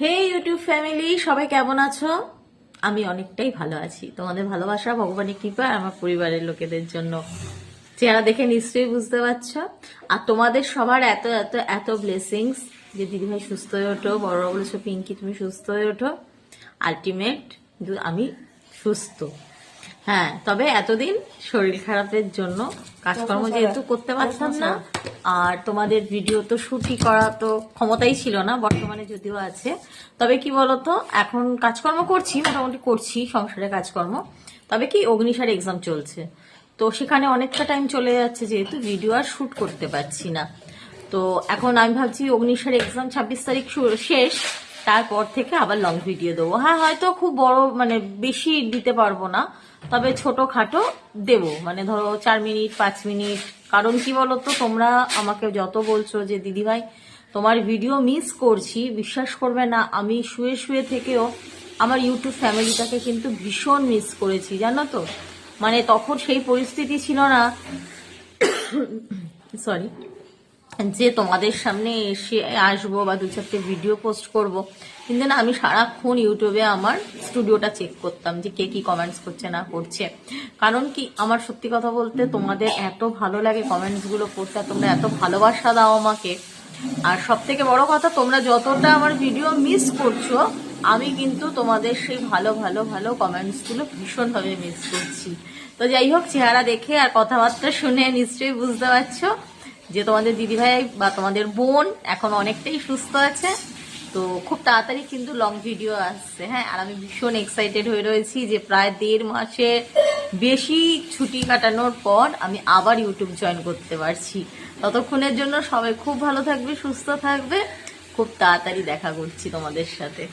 হে YouTube family, সবাই কেমন আছো? আমি অনেকটাই ভালো আছি। তোমাদের ভালোবাসা ভগবানের কৃপা আর আমার পরিবারের লোকেদের জন্য চেহারা দেখে নিশ্চয়ই বুঝতে পারছো। আর তোমাদের সবার এত এত এত ব্লেসিংস যে দিদিভাই সুস্থ হয়ে ওঠো, বড়রা বলেছো পিঙ্কি তুমি সুস্থ হয়ে ওঠো। আলটিমেট কিন্তু আমি সুস্থ। হ্যাঁ, তবে এতদিন শরীর খারাপের জন্য কাজকর্ম যেহেতু করতে পারতাম না, আর তোমাদের ভিডিও তো শুটই করা তো ক্ষমতাই ছিল না, বর্তমানে যদিও আছে। তবে কি বলতো, এখন কাজকর্ম করছি, মোটামুটি করছি সংসারে কাজকর্ম। তবে কি অগ্নিসার এক্সাম চলছে, তো সেখানে অনেকটা টাইম চলে যাচ্ছে, যেহেতু ভিডিও আর শুট করতে পারছি না। তো এখন আমি ভাবছি অগ্নিসার এক্সাম 26 তারিখ শেষ, তারপর থেকে আবার লং ভিডিও দেবো। হ্যাঁ, হয়তো খুব বড় মানে বেশি দিতে পারবো না, তবে ছোটখাটো দেবো, মানে ধরো 4 মিনিট 5 মিনিট। কারণ কি বলতো, তোমরা আমাকে যত বলছো যে দিদিভাই তোমার ভিডিও মিস করছি, বিশ্বাস করবে না, আমি শুয়ে শুয়ে থেকেও আমার ইউটিউব ফ্যামিলিটাকে কিন্তু ভীষণ মিস করেছি, জানো তো। মানে তখন সেই পরিস্থিতি ছিল না, সরি, যে তোমাদের সামনে এসে আসবো বা 2-4টে ভিডিও পোস্ট করব। কিন্তু না, আমি সারাক্ষণ ইউটিউবে আমার স্টুডিওটা চেক করতাম যে কে কি কমেন্টস করছে না করছে। কারণ কি, আমার সত্যি কথা বলতে তোমাদের এত ভালো লাগে কমেন্টসগুলো পড়তে, তোমরা এত ভালোবাসা দাও আমাকে। আর সব থেকে বড় কথা, তোমরা যতটা আমার ভিডিও মিস করছো, আমি কিন্তু তোমাদের সেই ভালো ভালো ভালো কমেন্টসগুলো ভীষণভাবে মিস করছি। তো যাই হোক, চেহারা দেখে আর কথাবার্তা শুনে নিশ্চয়ই বুঝতে পারছো যে তোমাদের দিদিভাই বা তোমাদের বোন এখন অনেকটাই সুস্থ আছে। তো খুব তাড়াতাড়ি কিন্তু লং ভিডিও আসছে। হ্যাঁ, আর আমি ভীষণ এক্সাইটেড হয়ে রয়েছি যে প্রায় 1.5 মাসে বেশি ছুটি কাটানোর পর আমি আবার ইউটিউব জয়েন করতে পারছি। ততক্ষণের জন্য সবাই খুব ভালো থাকবে, সুস্থ থাকবে। খুব তাড়াতাড়ি দেখা করছি তোমাদের সাথে।